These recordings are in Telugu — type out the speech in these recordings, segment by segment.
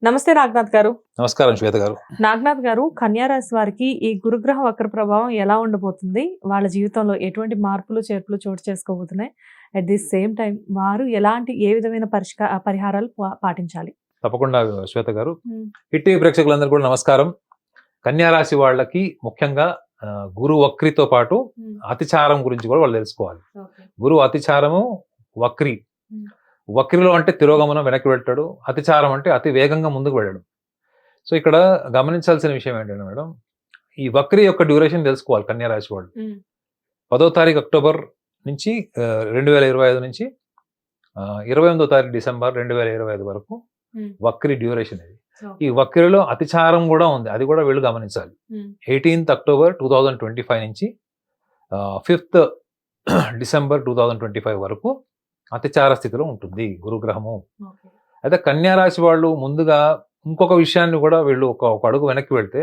నమస్తే నాగనాథ్ గారు. నమస్కారం శ్వేత గారు. నాగనాథ్ గారు, కన్యా రాశి వారికి ఈ గురుగ్రహ వక్ర ప్రభావం ఎలా ఉండబోతుంది? వాళ్ళ జీవితంలో ఎటువంటి మార్పులు, చేర్పులు చోటు చేసుకోబోతున్నాయి? అట్ ది సేమ్ టైమ్ వారు ఏ విధమైన పరిహారాలు పాటించాలి? తప్పకుండా శ్వేత గారు. హ్మ్. హిట్ టీవీ ప్రేక్షకులందరూ కూడా నమస్కారం. కన్యా రాశి వాళ్ళకి ముఖ్యంగా గురు వక్రితో పాటు అతిచారం గురించి కూడా వాళ్ళు తెలుసుకోవాలి. ఓకే. గురువు అతిచారము, వక్రి. హ్మ్. వక్రిలో అంటే తిరోగమనం, వెనక్కి వెళ్తాడు. అతిచారం అంటే అతి వేగంగా ముందుకు వెళ్ళడం. సో ఇక్కడ గమనించాల్సిన విషయం ఏంటంటే మేడం, ఈ వక్రి యొక్క డ్యూరేషన్ తెలుసుకోవాలి కన్యా రాశి వాళ్ళు. హ్మ్. 10వ తారీఖు అక్టోబర్ నుంచి 2025 నుంచి 28వ తారీఖు డిసెంబర్ 2025 వరకు హ్మ్. వక్రి డ్యూరేషన్ ఇది. ఓకే. ఈ వక్రిలో అతిచారం కూడా ఉంది, అది కూడా వీళ్ళు గమనించాలి. హ్మ్. 18th అక్టోబర్ 2025 నుంచి 5th డిసెంబర్ 2025 వరకు అతిచార స్థితిలో ఉంటుంది గురుగ్రహము. ఓకే. అయితే కన్యా రాశి వాళ్ళు ముందుగా ఇంకొక విషయాన్ని కూడా వీళ్ళు ఒక అడుగు వెనక్కి వెళ్తే,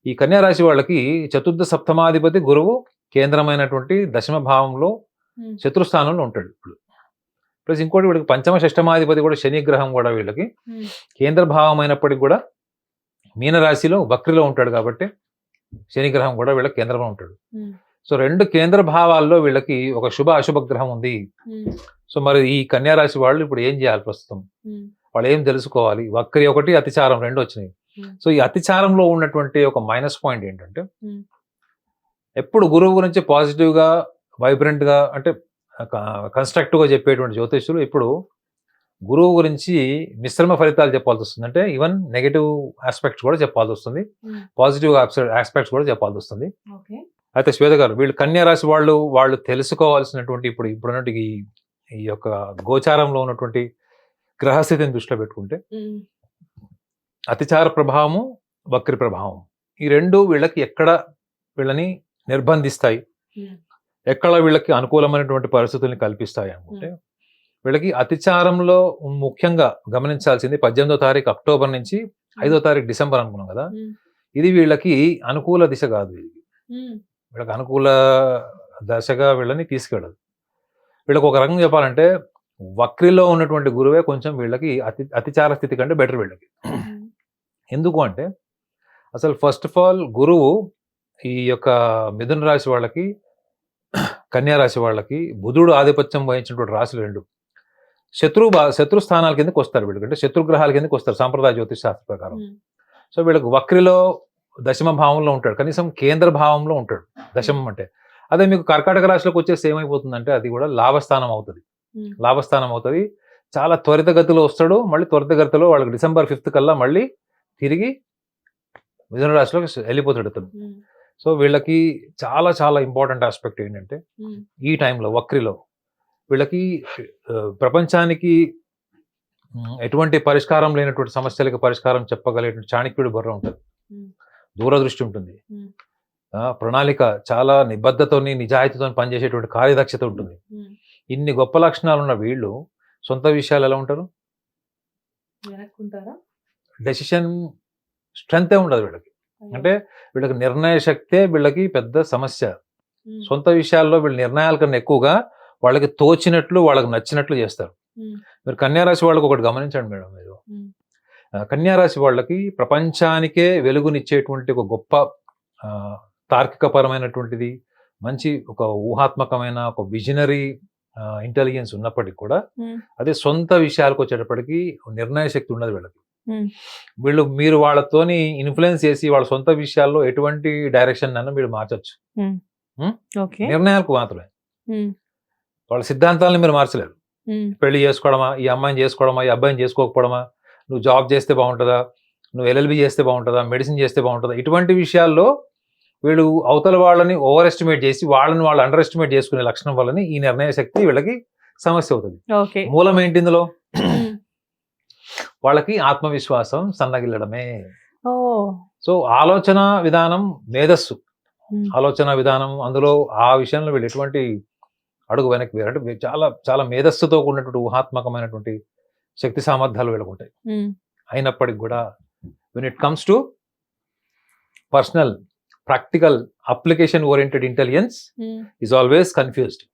ఈ కన్యా రాశి వాళ్ళకి చతుర్థ సప్తమాధిపతి గురువు కేంద్రమైనటువంటి దశమ భావంలో హ్మ్. శత్రుస్థానంలో ఉంటాడు ఇప్పుడు. ప్లస్ ఇంకోటి వీళ్ళకి పంచమ షష్టమాధిపతి కూడా శని గ్రహం కూడా వీళ్ళకి హ్మ్. కేంద్ర భావం అయినప్పటికీ కూడా మీనరాశిలో వక్రిలో ఉంటాడు కాబట్టి శని గ్రహం కూడా వీళ్ళకి కేంద్రంలో ఉంటాడు. హ్మ్. సో రెండు కేంద్ర భావాల్లో వీళ్ళకి ఒక శుభ అశుభ గ్రహం ఉంది. హ్మ్. సో మరి ఈ కన్యా రాశి వాళ్ళు ఇప్పుడు ఏం చేయాలి ప్రస్తుతం? హ్మ్. వాళ్ళు ఏం తెలుసుకోవాలి? వక్రి ఒకటి, అతిచారం రెండు వచ్చినాయి. హ్మ్. సో ఈ అతిచారంలో ఉన్నటువంటి ఒక మైనస్ పాయింట్ ఏంటంటే, హ్మ్. ఎప్పుడు గురువు గురించి పాజిటివ్గా, వైబ్రెంట్గా అంటే కన్స్ట్రక్టివ్గా చెప్పేటువంటి జ్యోతిష్యులు ఇప్పుడు గురువు గురించి మిశ్రమ ఫలితాలు చెప్పాల్సి వస్తుంది. అంటే ఈవెన్ నెగటివ్ ఆస్పెక్ట్స్ కూడా చెప్పాల్సి వస్తుంది, హ్మ్. పాజిటివ్ ఆస్పెక్ట్స్ కూడా చెప్పాల్సి వస్తుంది. ఓకే. అయితే శ్వేత గారు, వీళ్ళు కన్యా రాశి వాళ్ళు తెలుసుకోవాల్సినటువంటి ఇప్పుడున్నటువంటి ఈ యొక్క గోచారంలో ఉన్నటువంటి గ్రహస్థితిని దృష్టిలో పెట్టుకుంటే, హ్మ్. అతిచార ప్రభావము, వక్రి ప్రభావం, ఈ రెండు వీళ్ళకి ఎక్కడ వీళ్ళని నిర్బంధిస్తాయి, హ్మ్. ఎక్కడ వీళ్ళకి అనుకూలమైనటువంటి పరిస్థితుల్ని కల్పిస్తాయి అనుకుంటే, వీళ్ళకి అతిచారంలో ముఖ్యంగా గమనించాల్సింది 18వ తారీఖు అక్టోబర్ నుంచి 5వ తారీఖు డిసెంబర్ అనుకున్నాం కదా, హ్మ్. ఇది వీళ్ళకి అనుకూల దిశ కాదు. ఇది హ్మ్. వీళ్ళకి అనుకూల దశగా వీళ్ళని తీసుకెళ్ళదు. వీళ్ళకి ఒక రకంగా చెప్పాలంటే వక్రిలో ఉన్నటువంటి గురువే కొంచెం వీళ్ళకి అతిచార స్థితి కంటే బెటర్ వీళ్ళకి. హ్మ్. ఎందుకు అంటే అసలు ఫస్ట్ ఆఫ్ ఆల్ గురువు ఈ యొక్క మిథున రాశి వాళ్ళకి, కన్యా రాశి వాళ్ళకి బుధుడు ఆధిపత్యం వహించినటువంటి రాశులు రెండు శత్రు స్థానాల కిందకి వస్తారు. వీళ్ళకి అంటే శత్రుగ్రహాల కిందకి వస్తారు సాంప్రదాయ జ్యోతిష్ శాస్త్ర ప్రకారం. హ్మ్. సో వీళ్ళకి వక్రిలో దశమ భావంలో ఉంటాడు, కనీసం కేంద్ర భావంలో ఉంటాడు దశమం అంటే. అదే మీకు కర్కాటక రాశిలోకి వచ్చేసి ఏమైపోతుందంటే అది కూడా లాభస్థానం అవుతుంది. హ్మ్. లాభస్థానం అవుతుంది, చాలా త్వరితగతిలో వస్తాడు. మళ్ళీ త్వరితగతిలో వాళ్ళకి డిసెంబర్ 5th కల్లా మళ్ళీ తిరిగి మిథున రాశిలోకి వెళ్ళిపోతాడు అతను. హ్మ్. సో వీళ్ళకి చాలా చాలా ఇంపార్టెంట్ ఆస్పెక్ట్ ఏంటంటే, హ్మ్. ఈ టైంలో వక్రిలో వీళ్ళకి ప్రపంచానికి ఎటువంటి పరిష్కారం లేనటువంటి సమస్యలకు పరిష్కారం చెప్పగలిగేటువంటి చాణక్యుడి బుర్ర ఉంటుంది, హ్మ్. దూరదృష్టి ఉంటుంది, హ్మ్. ప్రణాళిక, చాలా నిబద్ధతోని నిజాయితీతో పనిచేసేటువంటి కార్యదక్షత ఉంటుంది. హ్మ్. ఇన్ని గొప్ప లక్షణాలు ఉన్న వీళ్ళు సొంత విషయాలు ఎలా ఉంటారు? వెనక్కుంటారా? డెసిషన్ స్ట్రెంతే ఉండదు వీళ్ళకి. అయ్యో! అంటే వీళ్ళకి నిర్ణయ శక్తే వీళ్ళకి పెద్ద సమస్య. హ్మ్. సొంత విషయాల్లో వీళ్ళు నిర్ణయాల కన్నా ఎక్కువగా వాళ్ళకి తోచినట్లు, వాళ్ళకి నచ్చినట్లు చేస్తారు. హ్మ్. మీరు కన్యా రాశి వాళ్ళకి ఒకటి గమనించండి మేడం మీరు. హ్మ్. కన్యా రాశి వాళ్ళకి ప్రపంచానికే వెలుగునిచ్చేటువంటి ఒక గొప్ప తార్కికపరమైనటువంటిది, మంచి ఒక ఊహాత్మకమైన ఒక విజనరీ ఇంటెలిజెన్స్ ఉన్నప్పటికీ కూడా హ్మ్. అదే సొంత విషయాలకు వచ్చేటప్పటికి నిర్ణయ శక్తి ఉండదు వీళ్ళకి. హ్మ్. మీరు వాళ్ళతోని ఇన్ఫ్లుయెన్స్ చేసి వాళ్ళ సొంత విషయాల్లో ఎటువంటి డైరెక్షన్ అన్న మీరు మార్చొచ్చు, హ్మ్. ఓకే. నిర్ణయాలకు మాత్రమే. హ్మ్. వాళ్ళ సిద్ధాంతాలను మీరు మార్చలేరు. హ్మ్. పెళ్లి చేసుకోవడమా, ఈ అమ్మాయిని చేసుకోవడమా, ఈ అబ్బాయిని చేసుకోకపోవడమా, నువ్వు జాబ్ చేస్తే బాగుంటుందా, నువ్వు LLB చేస్తే బాగుంటుందా, మెడిసిన్ చేస్తే బాగుంటుందా, ఇటువంటి విషయాల్లో వీళ్ళు అవతల వాళ్ళని ఓవర్ ఎస్టిమేట్ చేసి వాళ్ళని వాళ్ళు అండర్ ఎస్టిమేట్ చేసుకునే లక్షణం వల్లని ఈ నిర్ణయ శక్తి వీళ్ళకి సమస్య అవుతుంది. ఓకే. మూలం ఏంటి ఇందులో? హ్మ్. వాళ్ళకి ఆత్మవిశ్వాసం సన్నగిల్లడమే. ఓహ్! సో ఆలోచన విధానం, మేధస్సు, హ్మ్. ఆలోచన విధానం, అందులో ఆ విషయంలో వీళ్ళు ఎటువంటి అడుగు వెనక్కి వేరు. అంటే చాలా చాలా మేధస్సుతో కూడినటువంటి ఊహాత్మకమైనటువంటి శక్తి సామర్థ్యాలు వీళ్ళకు ఉంటాయి. హ్మ్. అయినప్పటికి కూడా when it comes to personal, practical, application oriented intelligence hmm. Is always confused.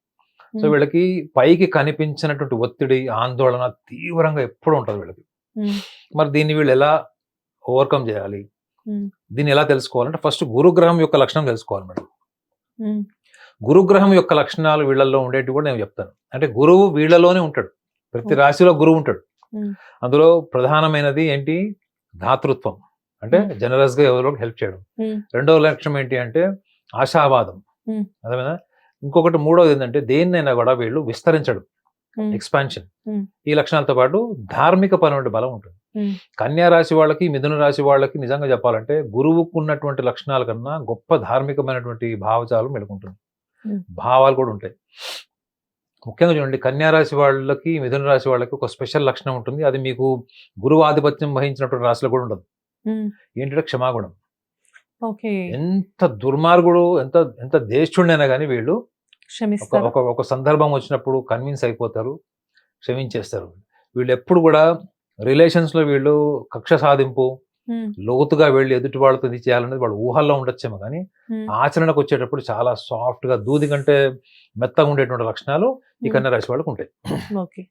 So hmm. వీళ్ళకి పైకి కనిపించినటువంటి ఒత్తిడి, ఆందోళన తీవ్రంగా ఎప్పుడు ఉంటుంది వీళ్ళకి. ఉమ్, మరి దీన్ని వీళ్ళు ఎలా ఓవర్కమ్ చేయాలి, ఉమ్, దీన్ని ఎలా తెలుసుకోవాలంటే ఫస్ట్ గురుగ్రహం యొక్క లక్షణం తెలుసుకోవాలి మేడం. ఉమ్, గురుగ్రహం యొక్క లక్షణాలు వీళ్ళల్లో ఉండేవి కూడా నేను చెప్తాను. అంటే గురువు వీళ్ళలోనే ఉంటాడు, ప్రతి రాశిలో గురువు ఉంటాడు. ఉమ్, అందులో ప్రధానమైనది ఏంటి, దాతృత్వం, అంటే ఉమ్, జనరస్ గా ఎవరో హెల్ప్ చేయడం. ఉమ్, రెండవ లక్షణం ఏంటి అంటే ఆశావాదం. ఉమ్, అదేనా. ఇంకొకటి మూడవది ఏంటంటే దేన్నైనా కూడా వీళ్ళు విస్తరించడం, ఉమ్, ఎక్స్పాన్షన్. ఉమ్, ఈ లక్షణాలతో పాటు ధార్మిక పరమైన బలం ఉంటుంది. ఉమ్, కన్యా రాశి వాళ్ళకి, మిథున రాశి వాళ్ళకి నిజంగా చెప్పాలంటే గురువుకు ఉన్నటువంటి లక్షణాల కన్నా గొప్ప ధార్మికమైనటువంటి భావజాలం మెలుకుంటుంది. ఉమ్, భావాలు కూడా ఉంటాయి. ముఖ్యంగా చూడండి, కన్యా రాశి వాళ్ళకి, మిథున రాశి వాళ్ళకి ఒక స్పెషల్ లక్షణం ఉంటుంది. అది మీకు గురువు ఆధిపత్యం వహించినటువంటి రాశిలో కూడా ఉండదు. ఉమ్, ఏంటంటే క్షమాగుణం. ఓకే, ఎంత దుర్మార్గుడు, ఎంత ఎంత దేశుడైనా కానీ వీళ్ళు ఒక క్షమిస్తారు. ఒక ఒక సందర్భం వచ్చినప్పుడు కన్విన్స్ అయిపోతారు, క్షమించేస్తారు. వీళ్ళు ఎప్పుడు కూడా రిలేషన్స్ లో వీళ్ళు కక్ష సాధింపు, ఉమ్, లోతుగా వెళ్ళి ఎదుటి వాళ్ళతో ఇది చేయాలనేది వాళ్ళ ఊహల్లో ఉండొచ్చేమో కానీ ఉమ్, ఆచరణకు వచ్చేటప్పుడు చాలా సాఫ్ట్ గా, దూది కంటే మెత్తగా ఉండేటువంటి లక్షణాలు ఈ కన్యా రాశి వాళ్ళకు ఉంటాయి. ఓకే,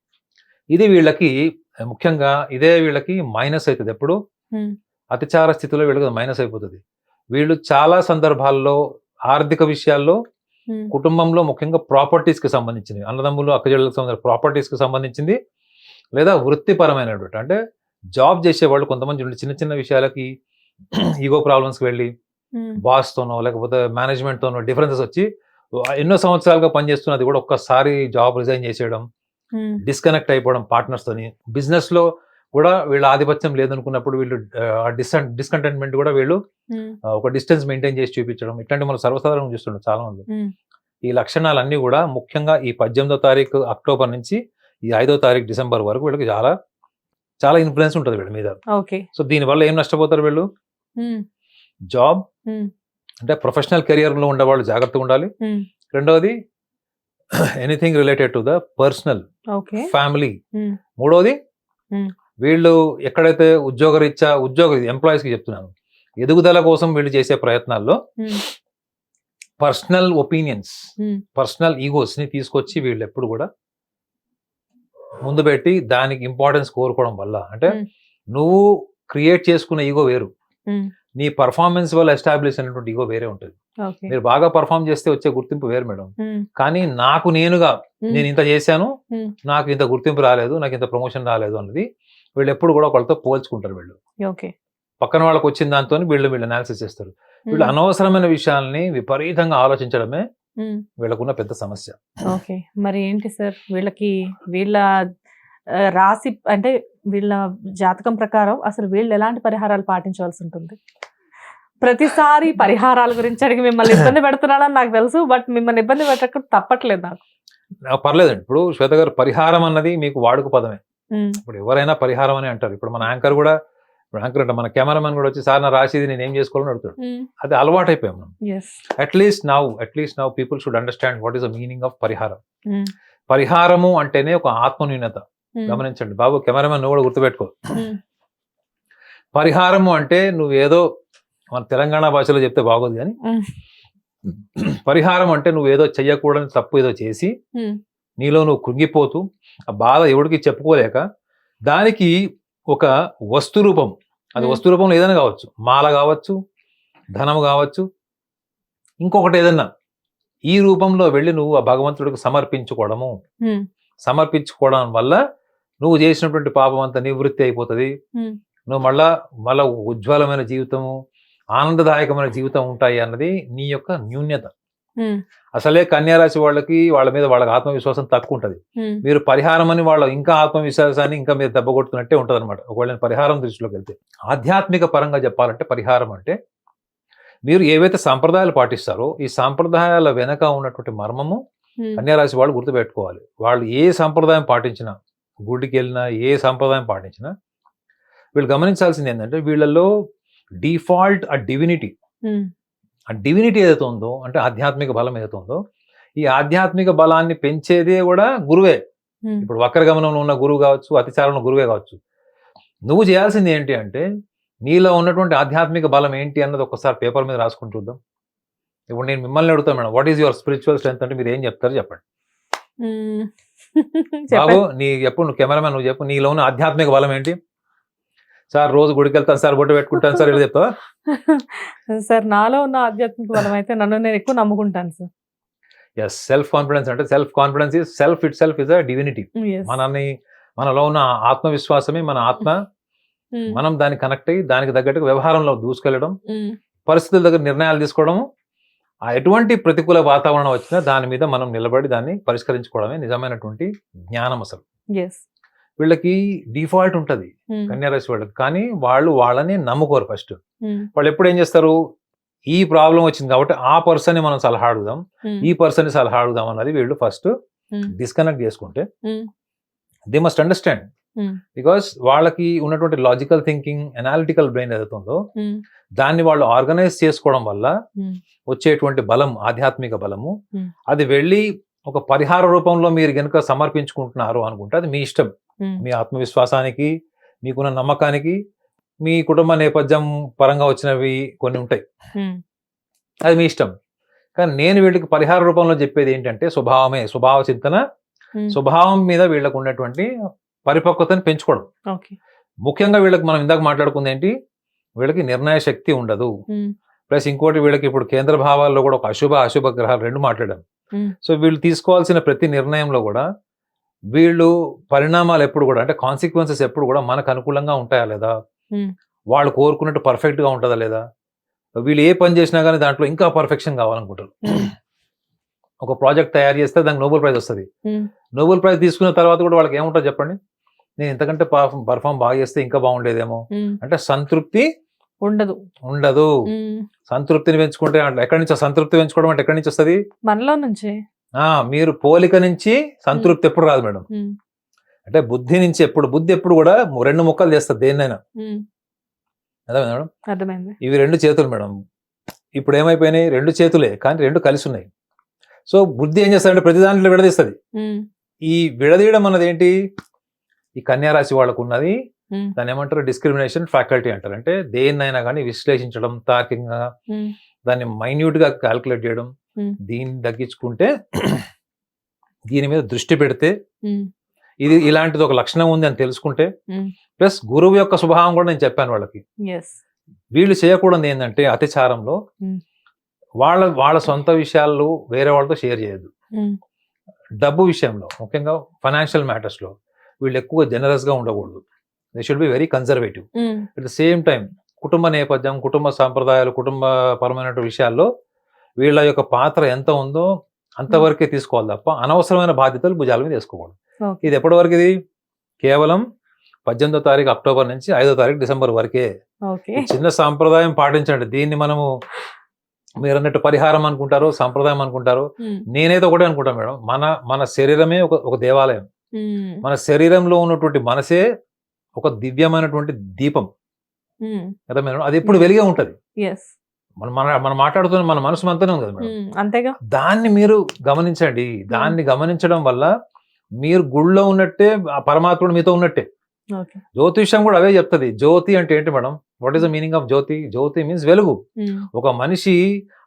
ఇది వీళ్ళకి ముఖ్యంగా ఇదే వీళ్ళకి మైనస్ అవుతుంది. ఎప్పుడు ఉమ్, అతిచార స్థితిలో వీళ్ళకి మైనస్ అయిపోతుంది. వీళ్ళు చాలా సందర్భాల్లో ఆర్థిక విషయాల్లో, ఉమ్, కుటుంబంలో ముఖ్యంగా ప్రాపర్టీస్ కి సంబంధించినవి, అన్నదమ్ములు అక్కజెళ్ళకి సంబంధించిన ప్రాపర్టీస్ కి సంబంధించింది, లేదా వృత్తిపరమైనటువంటి అంటే జాబ్ చేసే వాళ్ళు కొంతమంది ఉండి చిన్న చిన్న విషయాలకి ఈగో ప్రాబ్లమ్స్కి వెళ్ళి ఉమ్, బాస్తోనో లేకపోతే మేనేజ్మెంట్తోనో డిఫరెన్సెస్ వచ్చి ఎన్నో సంవత్సరాలుగా పనిచేస్తున్నది కూడా ఒక్కసారి జాబ్ రిజైన్ చేసేయడం, ఉమ్, డిస్కనెక్ట్ అయిపోవడం పార్ట్నర్స్ తోని. బిజినెస్ లో కూడా వీళ్ళ ఆధిపత్యం లేదనుకున్నప్పుడు వీళ్ళు డిస్కంటెంట్మెంట్ కూడా వీళ్ళు ఉమ్, ఒక డిస్టెన్స్ మెయింటైన్ చేసి చూపించడం, ఇట్లాంటి మనం సర్వసాధారణంగా చూస్తున్నాం చాలా మంది. ఉమ్, ఈ లక్షణాలన్నీ కూడా ముఖ్యంగా ఈ 18వ తారీఖు అక్టోబర్ నుంచి ఈ 5వ తారీఖు డిసెంబర్ వరకు వీళ్ళకి చాలా చాలా ఇన్ఫ్లుయెన్స్ ఉంటుంది వీళ్ళ మీద. ఓకే, సో దీనివల్ల ఏం నష్టపోతారు వీళ్ళు, ఉమ్, జాబ్ ఉమ్, అంటే ప్రొఫెషనల్ కెరియర్ లో ఉండేవాళ్ళు జాగ్రత్తగా ఉండాలి. ఉమ్, రెండవది anything related to the personal okay, family. Um, మూడవది ఉమ్, వీళ్ళు ఎక్కడైతే ఎంప్లాయీస్ కి చెప్తున్నాను, ఎదుగుదల కోసం వీళ్ళు చేసే ప్రయత్నాల్లో ఉమ్, పర్సనల్ ఒపీనియన్స్, ఉమ్, పర్సనల్ ఈగోస్ ని తీసుకొచ్చి వీళ్ళు ఎప్పుడు కూడా ముందు పెట్టి దానికి ఇంపార్టెన్స్ కోరుకోవడం వల్ల, అంటే ఉమ్, నువ్వు క్రియేట్ చేసుకున్న ఈగో వేరు, ఉమ్, నీ పర్ఫార్మెన్స్ వల్ల ఎస్టాబ్లిష్ అయినటువంటి ఈగో వేరే ఉంటుంది. ఓకే, మీరు బాగా పర్ఫార్మ్ చేస్తే వచ్చే గుర్తింపు వేరు మేడం. ఉమ్, కానీ నాకు నేనుగా ఉమ్, నేను ఇంత చేశాను, ఉమ్, నాకు ఇంత గుర్తింపు రాలేదు, నాకు ఇంత ప్రమోషన్ రాలేదు అన్నది వీళ్ళు ఎప్పుడు కూడా ఒకళ్ళతో పోల్చుకుంటారు. వీళ్ళు ఓకే, పక్కన వాళ్ళకి వచ్చిన దాంతో వీళ్ళు అనాలిసిస్ చేస్తారు. వీళ్ళు ఉమ్, అనవసరమైన విషయాల్ని విపరీతంగా ఆలోచించడమే ఉమ్, వీళ్ళకున్న పెద్ద సమస్య. ఓకే. మరి ఏంటి సార్ వీళ్ళకి వీళ్ళ రాశి అంటే వీళ్ళ జాతకం ప్రకారం అసలు వీళ్ళు ఎలాంటి పరిహారాలు పాటించవలసి ఉంటుంది? ప్రతిసారి పరిహారాల గురించి అడిగి మిమ్మల్ని ఇబ్బంది పెడుతున్నానని నాకు తెలుసు, బట్ మిమ్మల్ని ఇబ్బంది పెట్టక తప్పట్లేదు నాకు. పర్లేదండి. ఇప్పుడు శ్వేత గారు, పరిహారం అన్నది మీకు వాడుక పదమే. ఉమ్, ఇప్పుడు ఎవరైనా పరిహారం అని అంటారు. ఇప్పుడు మన యాంకర్ కూడా, యాంకర్ అంటే మన కెమెరామెన్ కూడా వచ్చి, సార్ నా రాసేది నేను ఏం చేసుకోవాలని అడుగుతాడు. ఉమ్, అది అలవాటు అయిపోయాం మనం. yes, at least now people should understand what is the meaning of పరిహారం. ఉమ్, పరిహారము అంటేనే ఒక ఆత్మన్యూనత. ఉమ్, గమనించండి బాబు, కెమెరామెన్ నువ్వు కూడా గుర్తుపెట్టుకో. ఉమ్, పరిహారము అంటే నువ్వు ఏదో మన తెలంగాణ భాషలో చెప్తే బాగోదు కానీ, ఉమ్, పరిహారం అంటే నువ్వు ఏదో చెయ్యకూడని తప్పు ఏదో చేసి ఉమ్, నీలో నువ్వు కృంగిపోతూ ఆ బాధ ఎవరికి చెప్పుకోలేక దానికి ఒక వస్తు రూపం, అది వస్తు రూపంలో ఏదైనా కావచ్చు, మాల కావచ్చు, ధనం కావచ్చు, ఇంకొకటి ఏదన్నా, ఈ రూపంలో వెళ్ళి నువ్వు ఆ భగవంతుడికి సమర్పించుకోవడము. ఉమ్, సమర్పించుకోవడం వల్ల నువ్వు చేసినటువంటి పాపం అంతా నివృత్తి అయిపోతుంది. ఉమ్, నువ్వు మళ్ళా ఉజ్వలమైన జీవితము, ఆనందదాయకమైన జీవితం ఉంటాయి అన్నది నీ యొక్క న్యూన్యత. ఉమ్, అసలే కన్యా రాశి వాళ్ళకి వాళ్ళ మీద వాళ్ళకి ఆత్మవిశ్వాసం తక్కువ ఉంటుంది. ఉమ్, మీరు పరిహారం అని వాళ్ళ ఇంకా ఆత్మవిశ్వాసాన్ని ఇంకా మీరు దెబ్బ కొడుతున్నట్టే ఉంటుంది అనమాట. ఒకవేళ పరిహారం దృష్టిలోకి వెళ్తే, ఆధ్యాత్మిక పరంగా చెప్పాలంటే పరిహారం అంటే మీరు ఏవైతే సాంప్రదాయాలు పాటిస్తారో ఈ సాంప్రదాయాల వెనక ఉన్నటువంటి మర్మము ఉమ్, కన్యా రాశి వాళ్ళు గుర్తుపెట్టుకోవాలి. వాళ్ళు ఏ సంప్రదాయం పాటించినా, గుడికి వెళ్ళినా, ఏ సంప్రదాయం పాటించినా వీళ్ళు గమనించాల్సింది ఏంటంటే వీళ్ళల్లో డిఫాల్ట్ ఆ డివినిటీ ఉమ్, ఏదైతే ఉందో, అంటే ఆధ్యాత్మిక బలం ఏదైతే ఉందో, ఈ ఆధ్యాత్మిక బలాన్ని పెంచేదే కూడా గురువే. ఉమ్, ఇప్పుడు వక్రగమనంలో ఉన్న గురువు కావచ్చు, అతిచారంలో గురువే కావచ్చు. నువ్వు చేయాల్సింది ఏంటి అంటే నీలో ఉన్నటువంటి ఆధ్యాత్మిక బలం ఏంటి అన్నది ఒకసారి పేపర్ మీద రాసుకుని చూద్దాం. ఇప్పుడు నేను మిమ్మల్ని అడుగుతాను madam, what is your spiritual strength అంటే మీరు ఏం చెప్తారు చెప్పండి. ఉమ్, బాబు చెప్పండి. నువ్వు కెమెరామెన్ నువ్వు చెప్పు, నీలో ఉన్న ఆధ్యాత్మిక బలం ఏంటి? సార్ రోజు గుడికి వెళ్తాను సార్, బొట్టు పెట్టుకుంటాను సార్, ఇలా చెప్తావా? సార్ నాలో ఉన్న ఆధ్యాత్మిక బలం అయితే నన్ను నేను ఎక్కువ నమ్ముకుంటాను సార్. ఎస్, సెల్ఫ్ కాన్ఫిడెన్స్ అంటే self confidence is self it self is a divinity. Yes. మనలో ఉన్న ఆత్మవిశ్వాసమే మన ఆత్మ. Mm. మనం దానికి కనెక్ట్ అయ్యి దానికి తగ్గట్టుగా వ్యవహారంలో దూసుకెళ్ళడం, Mm. పరిస్థితుల దగ్గర నిర్ణయాలు తీసుకోవడం, ఆ ఎటువంటి ప్రతికూల వాతావరణం వచ్చినా దాని మీద మనం నిలబడి దాన్ని పరిష్కరించుకోవడమే నిజమైనటువంటి జ్ఞానం. అసలు Yes. వీళ్ళకి డిఫాల్ట్ ఉంటుంది Mm. కన్యారాశి వాళ్ళకి, కానీ వాళ్ళు వాళ్ళని నమ్ముకోరు. First Mm. వాళ్ళు ఎప్పుడు ఏం చేస్తారు, ఈ ప్రాబ్లం వచ్చింది కాబట్టి ఆ పర్సన్ ని మనం సలహా అడుగుదాం, Mm. ఈ పర్సన్ ని సలహా అడుగుదాం అన్నది వీళ్ళు ఫస్ట్ Mm. డిస్కనెక్ట్ చేసుకుంటే Mm. They must understand. Mm. Because వాళ్ళకి ఉన్నటువంటి లాజికల్ థింకింగ్, అనాలిటికల్ బ్రెయిన్ ఏదైతే ఉందో Mm. దాన్ని వాళ్ళు ఆర్గనైజ్ చేసుకోవడం వల్ల Mm. వచ్చేటువంటి బలం, ఆధ్యాత్మిక బలము, Mm. అది వెళ్ళి ఒక పరిహార రూపంలో మీరు గనుక సమర్పించుకుంటున్నారు అనుకుంటే అది మీ ఇష్టం. Mm. మీ ఆత్మవిశ్వాసానికి, మీకున్న నమ్మకానికి, మీ కుటుంబ నేపథ్యం పరంగా వచ్చినవి కొన్ని ఉంటాయి, Mm. అది మీ ఇష్టం. కానీ నేను వీళ్ళకి పరిహార రూపంలో చెప్పేది ఏంటంటే స్వభావమే, స్వభావ చింతన, Mm. స్వభావం మీద వీళ్ళకు ఉన్నటువంటి పరిపక్వతని పెంచుకోవడం. Okay. ముఖ్యంగా వీళ్ళకి మనం ఇందాక మాట్లాడుకుంది ఏంటి, వీళ్ళకి నిర్ణయ శక్తి ఉండదు. Mm. ప్లస్ ఇంకోటి, వీళ్ళకి ఇప్పుడు కేంద్ర భావాల్లో కూడా ఒక అశుభ గ్రహాలు రెండు మాట్లాడాం. Mm. సో వీళ్ళు తీసుకోవాల్సిన ప్రతి నిర్ణయంలో కూడా వీళ్ళు పరిణామాలు ఎప్పుడు కూడా అంటే కాన్సిక్వెన్సెస్ ఎప్పుడు కూడా మనకు అనుకూలంగా ఉంటాయా లేదా, Mm. వాళ్ళు కోరుకున్నట్టు పర్ఫెక్ట్ గా ఉంటుందా లేదా, వీళ్ళు ఏ పని చేసినా కానీ దాంట్లో ఇంకా పర్ఫెక్షన్ కావాలనుకుంటారు. Mm. ఒక ప్రాజెక్ట్ తయారు చేస్తే దానికి నోబెల్ ప్రైజ్ వస్తుంది. Mm. నోబెల్ ప్రైజ్ తీసుకున్న తర్వాత కూడా వాళ్ళకి ఏముంటుంది చెప్పండి, నేను ఇంతకంటే పర్ఫామ్ బాగా చేస్తే ఇంకా బాగుండేదేమో Mm. అంటే సంతృప్తి ఉండదు. ఉండదు. Mm. సంతృప్తిని పెంచుకుంటే ఎక్కడి నుంచి సంతృప్తి పెంచుకోవడం అంటే ఎక్కడి నుంచి వస్తుంది, మనలో నుంచే. మీరు పోలిక నుంచి సంతృప్తి ఎప్పుడు రాదు మేడం. Mm. అంటే బుద్ధి నుంచి బుద్ధి ఎప్పుడు కూడా రెండు ముక్కలు చేస్తుంది దేన్నైనా. Mm. అదే మేడం, అర్థమైంది. ఇవి రెండు చేతులు మేడం. ఇప్పుడు ఏమైపోయినాయి, రెండు చేతులే కానీ రెండు కలిసి ఉన్నాయి. సో బుద్ధి ఏం చేస్తారంటే ప్రతి దాంట్లో విడదీస్తుంది. Mm. ఈ విడదీయడం అన్నది ఏంటి, ఈ కన్యారాశి వాళ్ళకు ఉన్నది. Mm. దాన్ని ఏమంటారు, డిస్క్రిమినేషన్ ఫ్యాకల్టీ అంటారు. అంటే దేన్నైనా కానీ విశ్లేషించడం, తార్కికంగా Mm. దాన్ని మైన్యూట్ గా క్యాల్కులేట్ చేయడం, Mm. దీన్ని తగ్గించుకుంటే దీని మీద దృష్టి పెడితే Mm. ఇది ఇలాంటిది ఒక లక్షణం ఉంది అని తెలుసుకుంటే, Mm. ప్లస్ గురువు యొక్క స్వభావం కూడా నేను చెప్పాను వాళ్ళకి. Yes. వీళ్ళు చేయకూడదు ఏంటంటే అతిచారంలో Mm. వాళ్ళ సొంత విషయాలు వేరే వాళ్ళతో షేర్ చేయొద్దు. Mm. డబ్బు విషయంలో ముఖ్యంగా ఫైనాన్షియల్ మ్యాటర్స్ లో వీళ్ళు ఎక్కువ జనరస్ గా ఉండకూడదు. They should be very conservative. Mm. At the same time కుటుంబ నేపథ్యం, కుటుంబ సాంప్రదాయాలు, కుటుంబ పరమైన విషయాల్లో వీళ్ళ యొక్క పాత్ర ఎంత ఉందో అంతవరకే తీసుకోవాలి తప్ప అనవసరమైన బాధ్యతలు భుజాల మీద వేసుకోకూడదు. Okay. ఇది ఎప్పటి వరకు, ఇది కేవలం 18వ తారీఖు అక్టోబర్ నుంచి 5వ తారీఖు డిసెంబర్ వరకే. Okay. ఈ చిన్న సాంప్రదాయం పాటించండి. దీన్ని మనము మీరు అన్నట్టు పరిహారం అనుకుంటారు, సాంప్రదాయం అనుకుంటారు. Mm. నేనైతే ఒకటే అనుకుంటాను మేడం, మన శరీరమే ఒక దేవాలయం. Mm. మన శరీరంలో ఉన్నటువంటి మనసే ఒక దివ్యమైనటువంటి దీపం Mm. కదా మేడం, అది ఎప్పుడు వెలిగే ఉంటది. Yes. మనం మాట్లాడుతున్న మన మనసు అంతానే ఉంది కదా మేడం. Mm. అంతేగా. దాన్ని మీరు గమనించండి. దాన్ని గమనించడం వల్ల మీరు గుళ్ళో ఉన్నట్టే ఆ పరమాత్ముడు మీతో ఉన్నట్టే. Okay. జ్యోతిష్యం కూడా అవే చెప్తుంది. జ్యోతి అంటే ఏంటి madam, what is the meaning of Jyoti? Jyoti means వెలుగు. Mm. ఒక మనిషి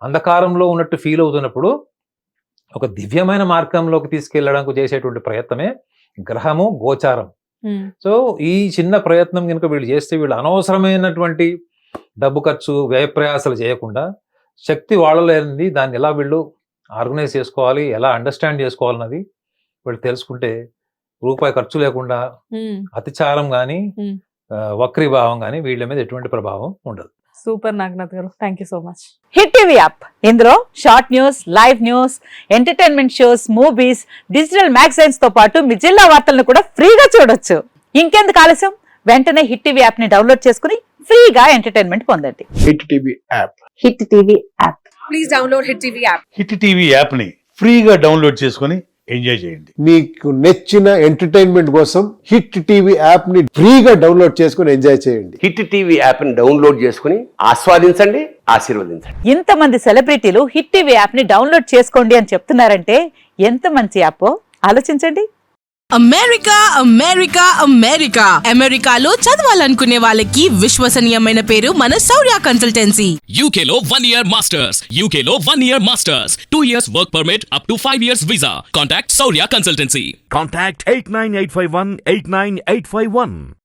అంధకారంలో ఉన్నట్టు ఫీల్ అవుతున్నప్పుడు ఒక దివ్యమైన మార్గంలోకి తీసుకెళ్లడానికి చేసేటువంటి ప్రయత్నమే గ్రహము గోచారం. Mm. సో ఈ చిన్న ప్రయత్నం కనుక వీళ్ళు చేస్తే వీళ్ళు అనవసరమైనటువంటి డబ్బు ఖర్చు, వ్యయప్రయాసాలు చేయకుండా శక్తి వాళ్ళలో ఏంది, దాన్ని ఎలా వీళ్ళు ఆర్గనైజ్ చేసుకోవాలి, ఎలా అండర్స్టాండ్ చేసుకోవాలన్నది వీళ్ళు తెలుసుకుంటే రూపాయి ఖర్చు లేకుండా Mm. అతిచారం కానీ Mm. వక్రీభావం కానీ వీళ్ళ మీద ఎటువంటి ప్రభావం ఉండదు. సూపర్ నాగనాథ్ గారు, thank you so much. Hit TV app, ఇందులో short news, live news, entertainment shows, movies, digital magazines తో పాటు మీ జిల్లా వార్తలను కూడా ఫ్రీగా చూడొచ్చు. ఇంకెందుకు ఆలస్యం, వెంటనే హిట్ టీవీ యాప్ ని డౌన్లోడ్ చేసుకుని ఫ్రీగా ఎంటర్టైన్మెంట్ పొందండి. Hit TV app. Hit TV app. Please download Hit TV app. Hit TV యాప్ని ఫ్రీగా డౌన్లోడ్ చేసుకొని ఎంజాయ్ చేయండి. మీకు నచ్చిన ఎంటర్టైన్మెంట్ కోసం హిట్ టీవీ యాప్ ని ఫ్రీగా డౌన్లోడ్ చేసుకుని ఎంజాయ్ చేయండి. హిట్ టీవీ యాప్ని డౌన్లోడ్ చేసుకుని ఆస్వాదించండి, ఆశీర్వదించండి. ఇంతమంది సెలబ్రిటీలు హిట్ టీవీ యాప్ ని డౌన్లోడ్ చేసుకోండి అని చెప్తున్నారంటే ఎంత మంచి యాప్ ఆలోచించండి. అమెరికా అమెరికా అమెరికా అమెరికాలో చదవాలనుకునే వాళ్ళకి విశ్వసనీయమైన పేరు మన శౌర్య కన్సల్టెన్సీ. UK లో 1 year masters. UK లో 1 year masters. 2 years work permit up to 5 years visa. Contact Saurya Consultancy. Contact 89851 89851.